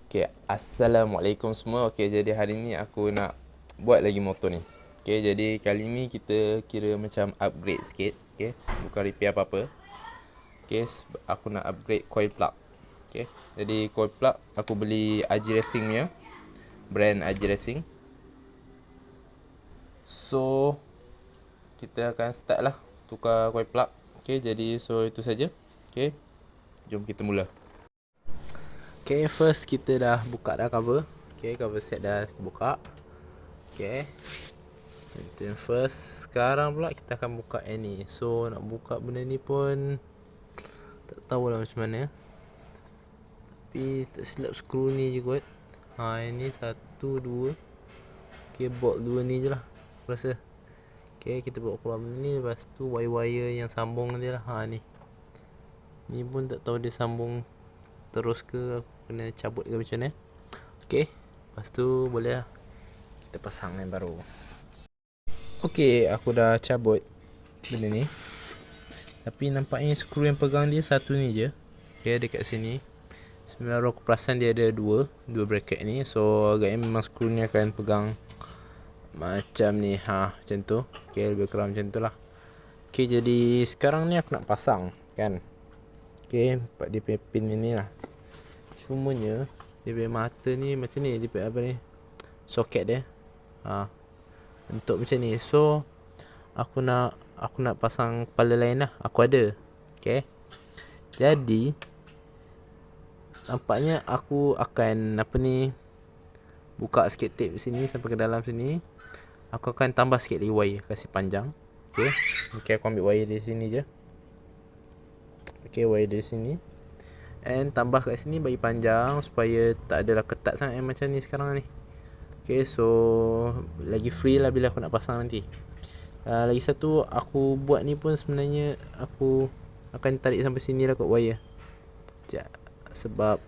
Okay, Assalamualaikum semua. Okay, jadi hari ni aku nak buat lagi motor ni. Okay, jadi kali ni kita kira macam upgrade sikit. Okay, bukan repair apa-apa. Okay, aku nak upgrade coil plug. Okay, jadi coil plug aku beli RG Racing punya, brand RG Racing. So kita akan start lah tukar coil plug. Okay, jadi so itu saja. Okay, jom kita mula. Okay, first kita dah buka dah cover. Okay, cover set dah buka. Okay, then first sekarang pula kita akan buka yang ni. So nak buka benda ni pun tak tahulah macam mana. Tapi tak silap skru ni je kot. Ini 1, 2. Okay, bolt 2 ni je lah aku rasa. Okay, kita buat keluar benda ni. Lepas tu wire-wire yang sambung dia lah. Ni pun tak tahu dia sambung terus ke aku kena cabut ke macam mana. Okay, lepas tu boleh lah kita pasang yang baru. Okay, aku dah cabut benda ni. Tapi nampaknya skru yang pegang dia satu ni je. Okay, dekat sini. Sebenarnya aku perasan dia ada dua bracket ni. So agaknya memang skru ni akan pegang macam ni. Macam tu. Okay, lebih kurang macam tu lah. Okay, jadi sekarang ni aku nak pasang kan. Okay, dia punya pin ni lah. Cumanya dia punya mata ni macam ni. Dia punya apa ni, soket dia bentuk macam ni. So aku nak pasang kepala lain lah. Aku ada. Okay, jadi nampaknya aku akan buka sikit tape sini sampai ke dalam sini. Aku akan tambah sikit lagi wire, kasih panjang. Okay, aku ambil wire dari sini je. Okay, wire dari sini and tambah kat sini bagi panjang supaya tak adalah ketat sangat macam ni sekarang ni. Okay, so lagi free lah bila aku nak pasang nanti. Lagi satu aku buat ni pun sebenarnya aku akan tarik sampai sini lah kot wire. Sebab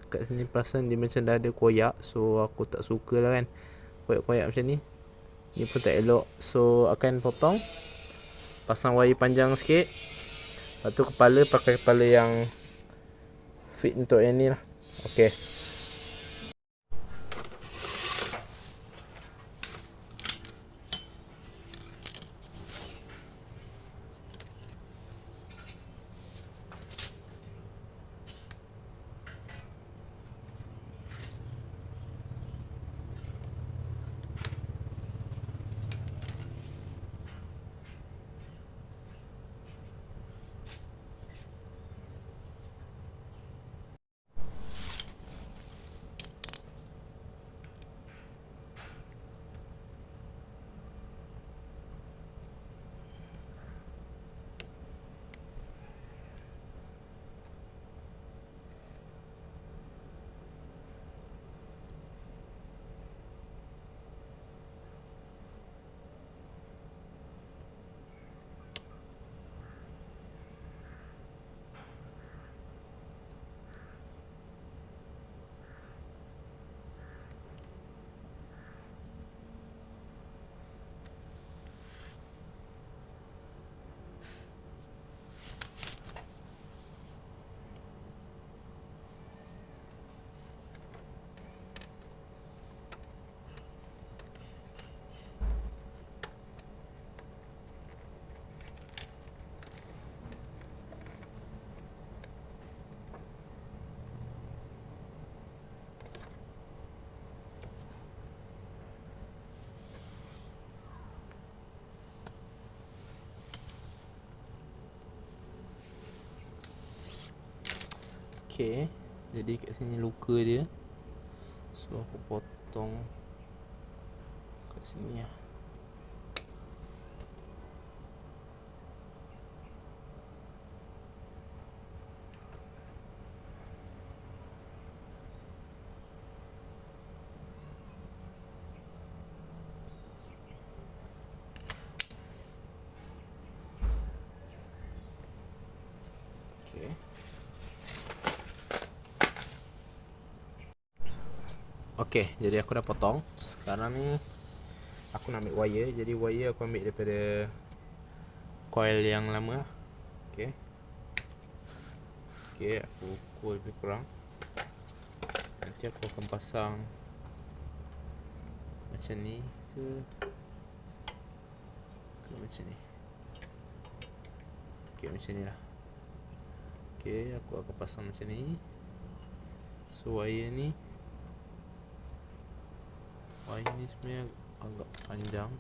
kat sini perasan dia macam dah ada koyak. So aku tak suka lah kan koyak-koyak macam ni. Ni pun tak elok. So akan potong, pasang wire panjang sikit. Lepas tu kepala pakai kepala yang fit untuk yang ni lah. Okay, okay, jadi kat sini luka dia. So aku potong kat sini lah. Okay, jadi aku dah potong. Sekarang ni aku nak ambil wire. Jadi wire aku ambil daripada coil yang lama lah. Okay, aku ukur lebih kurang. Nanti nanti aku akan pasang macam ni ke macam ni. Okay, macam ni lah. Okay, aku akan pasang macam ni. So wire ni sebenarnya agak panjang,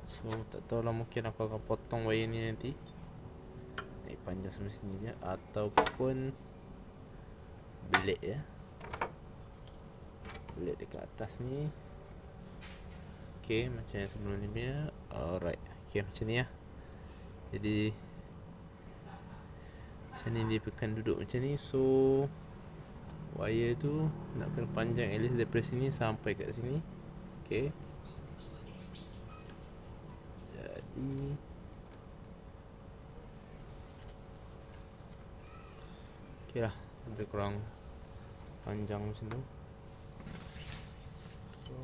so tak tahulah, mungkin aku akan potong wire ni nanti, naik panjang sampai sini je, ataupun belit ya, belit dekat atas ni. Okay, macam yang sebelum ni punya. Alright, okay, macam ni lah. Jadi macam ni dia akan duduk macam ni. So wire tu nak kena panjang at least daripada sini sampai kat sini. Okay, jadi okay lah, lebih kurang panjang macam tu. So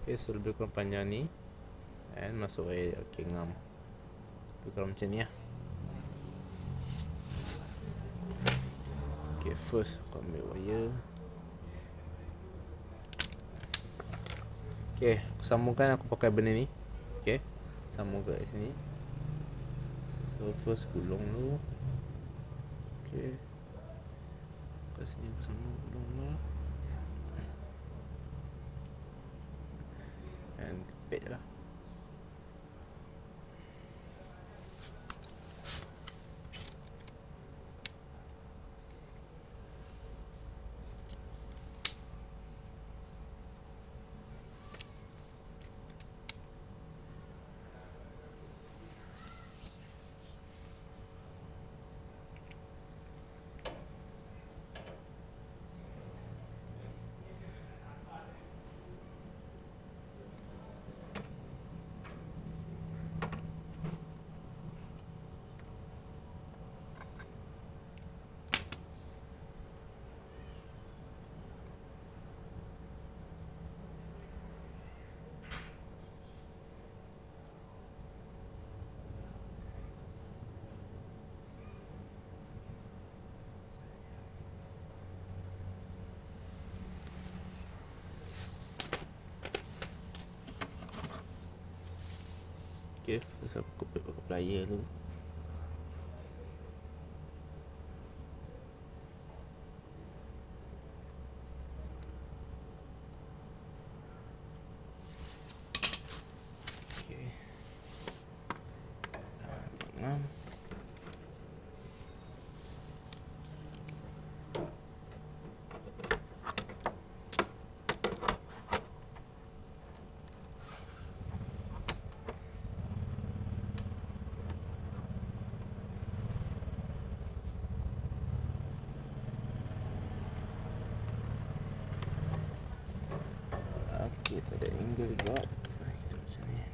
okay, so lebih kurang panjang ni, and masuk wire. Okay, ngam lebih kurang macam ni lah. Okay, first aku ambil wire. Okay, aku sambungkan, aku pakai benda ni. Okay, sambung kat sini. So first gulung dulu. Okay, kat sini aku sambung gulung dulu, and kepit lah. Okay, first aku kepit pakai plier dulu. Okay, ngam. Okay, tak ada angle juga. Kita macam ni.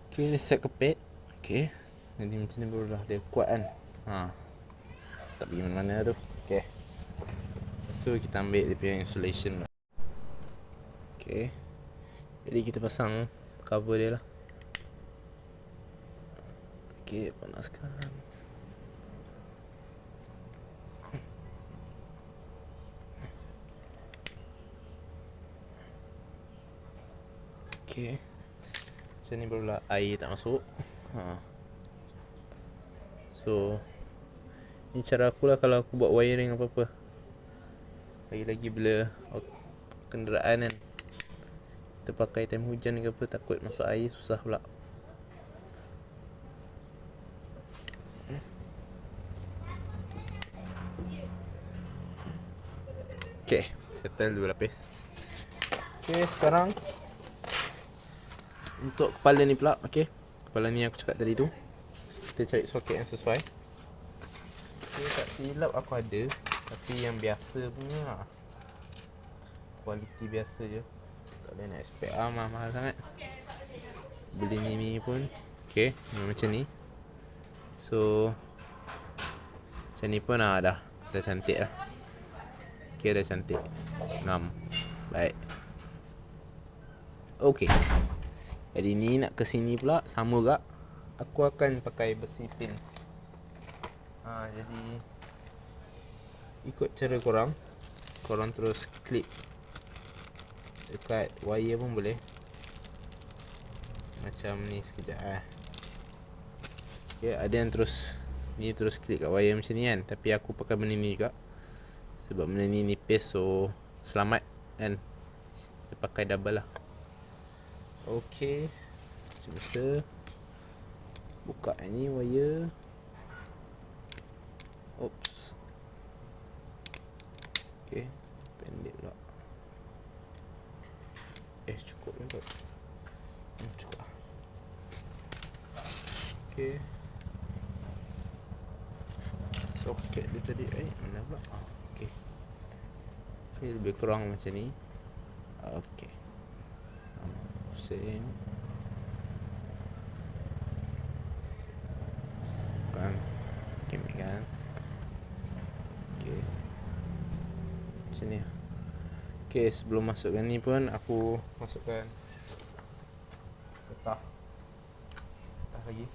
Okay, dia set kepit. Okay, jadi macam ni barulah dia kuat kan. Tak pergi mana-mana tu. Okay, lepas tu kita ambil dia punya insulation. Okay, jadi kita pasang cover dia lah. Okay, panaskan. Okay, macam ni barulah air tak masuk. So ni cara aku lah kalau aku buat wiring apa-apa. Lagi-lagi bila kenderaan kan, kita pakai time hujan ke apa, takut masuk air susah pula. Okay, settle dua lapis. Okay, sekarang untuk kepala ni pula. Okay, kepala ni aku cakap tadi tu. Kita cari soket yang sesuai. Okay, tak silap aku ada, tapi yang biasa punya lah. Kualiti biasa je. Tak boleh nak expect mahal sangat. Beli ni pun okay, macam ni. So macam ni pun dah cantik lah. Okay, dah cantik. Ngam. Baik. Okay, jadi ni nak ke sini pula, sama juga. Aku akan pakai besi pin. Jadi ikut cara korang terus clip dekat wire pun boleh. Macam ni sekejap okay, ada yang terus clip kat wire macam ni kan. Tapi aku pakai benda ni juga, sebab benda ni nipis, so selamat kan. Kita pakai double lah. Okay, macam biasa buka ni wire. Oops. Okay, pendek pula. Cukup juga. Cukup lah. Okay, soket dia tadi mana pula? Okay, lebih kurang macam ni. Okay, pusing kan. Okay, macam ni. Okay, sebelum masukkan ni pun aku masukkan getah lagi.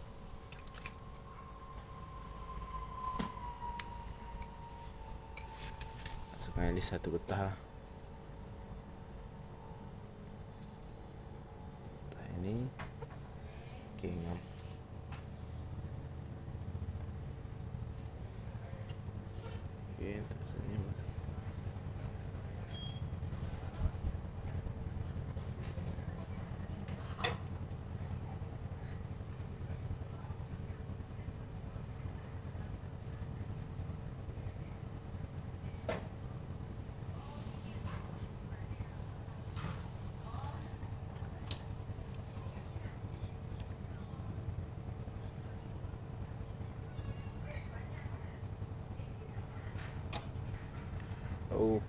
Masukkan lagi satu getah lah. Getah ini. Okay, ngam. Okay, terus ni masuk.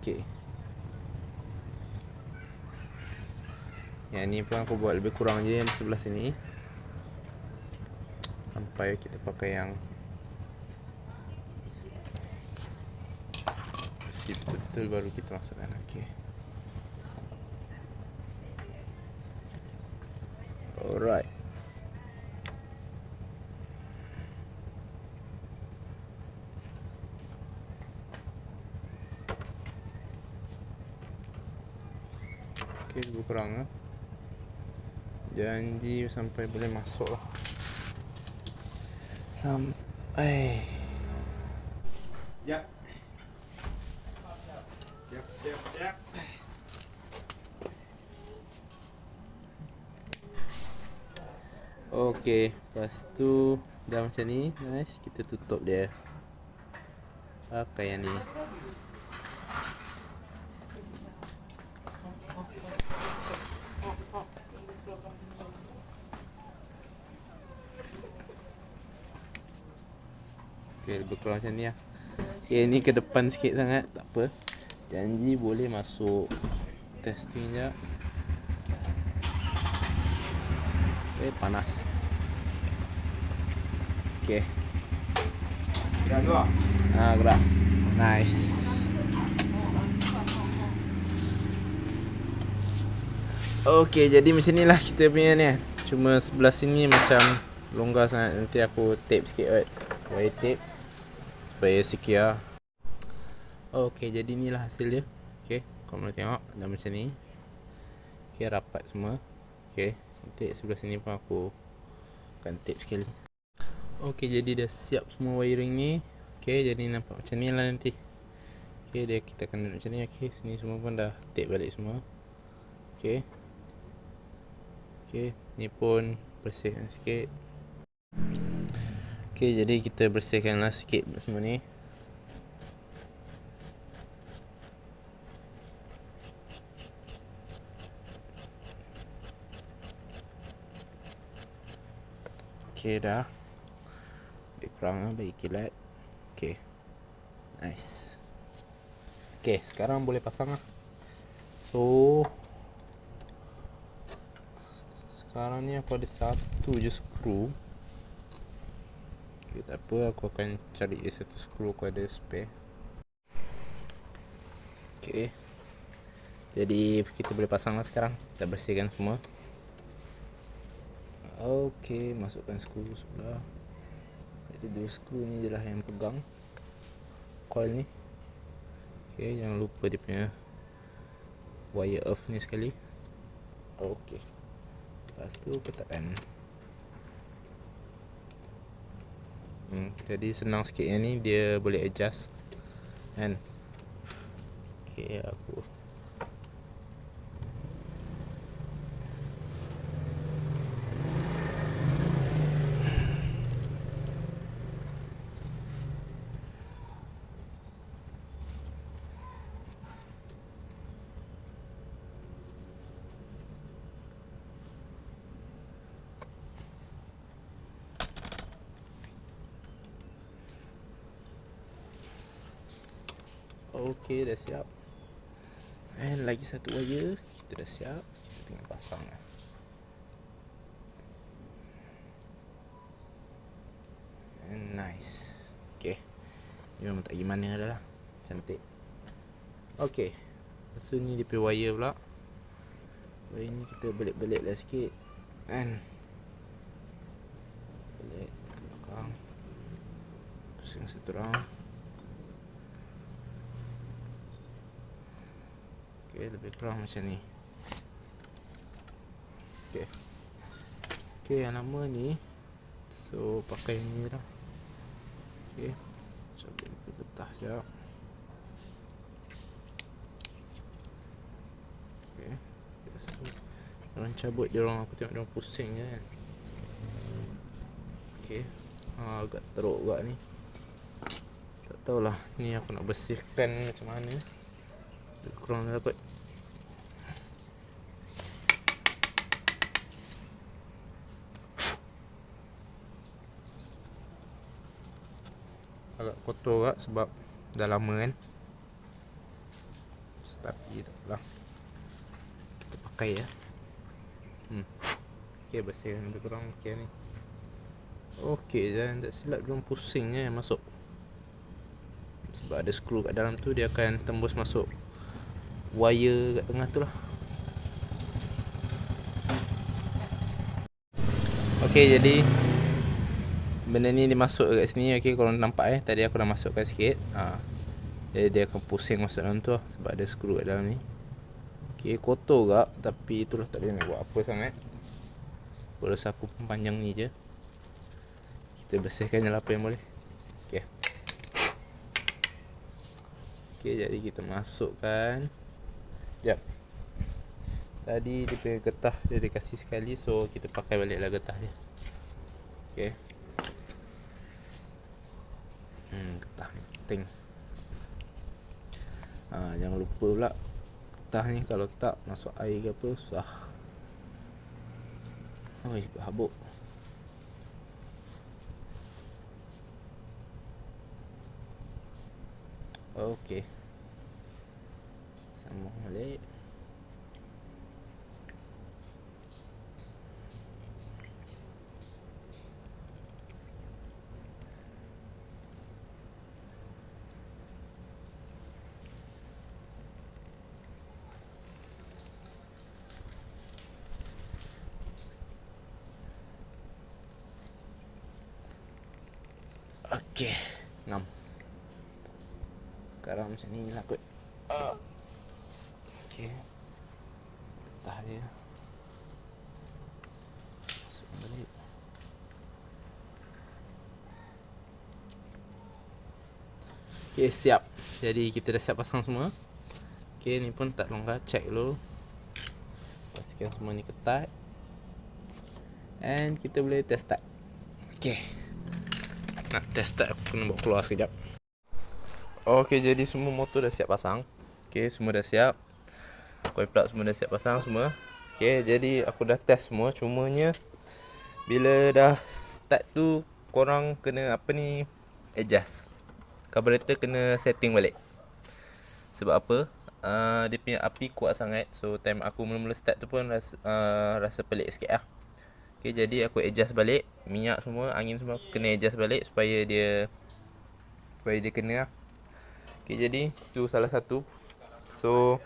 Okay, yang ni pun aku buat lebih kurang je yang sebelah sini, sampai kita pakai yang betul baru kita masukkan. Okay, alright. Okay, lebih kurang lah. Janji sampai boleh masuk lah. Sampai ya. Okay, lepas tu dah macam ni, nice. Kita tutup dia pakai yang ni. Okay, lebih kurang macam ni lah. Okay, ni ke depan sikit sangat, tak apa. Janji boleh masuk. Testing je. Okay, panas. Okay, gerak dua. Gerak. Nice. Okay, jadi macam ni lah kita punya ni. Cuma sebelah sini macam longgar sangat. Nanti aku tape sikit right. Wire tape supaya secure. Okay, jadi ni lah hasil dia. Okay, kau boleh tengok dah macam ni. Okay, rapat semua. Okay, cantik. Sebelah sini pun aku akan tape sekali. Okay, jadi dah siap semua wiring ni. Okay, jadi nampak macam ni lah nanti. Okay, dia kita akan duduk macam ni. Okay, sini semua pun dah tape balik semua. Okay. Okay, ni pun bersihkan sikit. Okay, jadi kita bersihkanlah sikit semua ni. Okay dah. Lebih kurang bagi kilat. Okay, nice. Okay, sekarang boleh pasang lah. So sekarang ni aku ada satu je skru. Okay, tak apa, aku akan cari satu skru, aku ada spare. Okay, jadi kita boleh pasang lah sekarang. Kita bersihkan semua. Okay, masukkan skru sebelah. Jadi dua skru ni je lah yang pegang coil ni. Okay, jangan lupa dia punya wire earth ni sekali. Okay, lepas tu ketatkan. Jadi senang sikit yang ni, dia boleh adjust kan. Okay, aku okay, dah siap. And lagi satu wire, kita dah siap. Kita tinggal pasang lah. And nice. Okay, ni memang tak gimana dah lah, cantik. Okay, lepas tu ni dia punya wire pula. Wire ni kita belit-belit lah sikit kan. Belit ke belakang, pusing satu round. Okay, lebih kurang macam ni. Okay, okay, yang lama ni, so pakai ni lah. Okay, cabut getah sekejap. Okay, so orang cabut je orang, aku tengok dia orang pusing je kan. Okay, agak teruk juga ni. Tak tahulah ni aku nak bersihkan macam mana. Lebih kurang dapat. Agak kotor juga sebab dah lama kan. Tapi taklah, kita pakai ya. Okay, bersihkan lebih kurang okay ni. Okay, jangan tak silap dia orang pusing masuk. Sebab ada skru kat dalam tu, dia akan tembus masuk wire kat tengah tu lah. Okay, jadi benda ni dia masuk kat sini. Okay, korang nampak tadi aku dah masukkan sikit. Jadi dia akan pusing masuk dalam tu lah, sebab ada skru kat dalam ni. Okay, kotor gak, tapi itulah, tak boleh nak buat apa sangat. Bola sapu panjang ni je, kita bersihkan je lah apa yang boleh. Okay, okay, jadi kita masukkan. Sekejap, tadi dia punya getah dia dikasih sekali, so kita pakai balik lah getah dia. Okay, getah ni penting. Jangan lupa pula, getah ni kalau tak masuk air ke apa, susah. Oi, berhabuk. Okay, sambung balik. Okay, 6. Sekarang macam ni lah kot. Okay, getah dia masuk balik. Okay, siap. Jadi kita dah siap pasang semua. Okay, ni pun tak longgar, check dulu, pastikan semua ni ketat. And kita boleh test start. Okay, nak test start, aku kena bawa keluar sekejap. Okay, jadi semua motor dah siap pasang. Okay, semua dah siap. Coil plug semua dah siap pasang semua. Okay, jadi aku dah test semua. Cumanya bila dah start tu korang kena apa ni, adjust. Carburetor kena setting balik. Sebab apa? Dia punya api kuat sangat. So time aku mula-mula start tu pun rasa pelik sikit lah. Okay, jadi aku adjust balik. Minyak semua, angin semua kena adjust balik supaya dia kena lah. Okay, jadi tu salah satu. So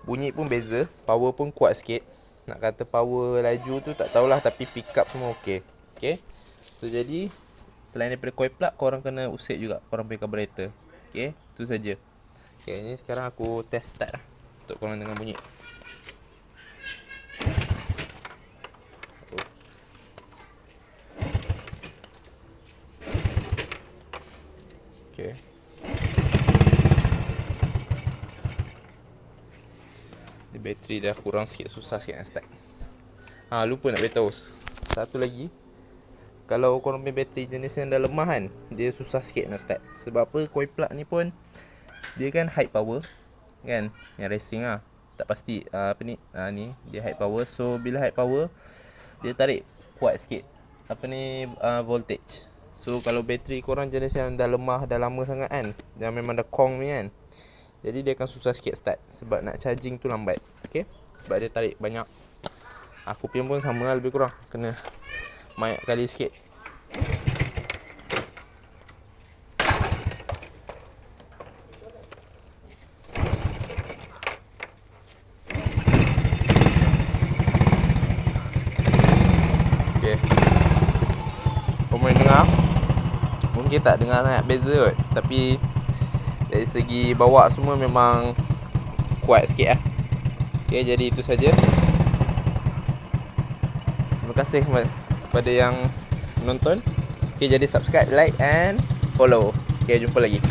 bunyi pun beza, power pun kuat sikit. Nak kata power laju tu tak tahulah, tapi pick up semua okey. Okay, so jadi selain daripada coil plug, korang kena usik juga korang punya carburetor. Okay, tu saja. Okay, ni sekarang aku test start lah untuk korang dengar bunyi. Okay, dia bateri dah kurang sikit, susah sikit nak start. Lupa nak beritahu satu lagi. Kalau korang punya bateri jenis yang dah lemah kan, dia susah sikit nak start. Sebab apa? Coil plug ni pun dia kan high power kan, yang racing lah. Tak pasti ni dia high power. So bila high power, dia tarik kuat sikit voltage. So kalau bateri korang jenis yang dah lemah, dah lama sangat kan, yang memang dah kong ni kan, jadi dia akan susah sikit start. Sebab nak charging tu lambat. Okay, sebab dia tarik banyak. Aku punya pun sama lah, lebih kurang kena banyak kali sikit. Okay, korang dengar, mungkin tak dengar sangat beza kot, tapi dari segi bawa semua memang kuat sikit lah. Okay, jadi itu saja. Terima kasih kepada yang menonton. Okay, jadi subscribe, like and follow. Okay, jumpa lagi.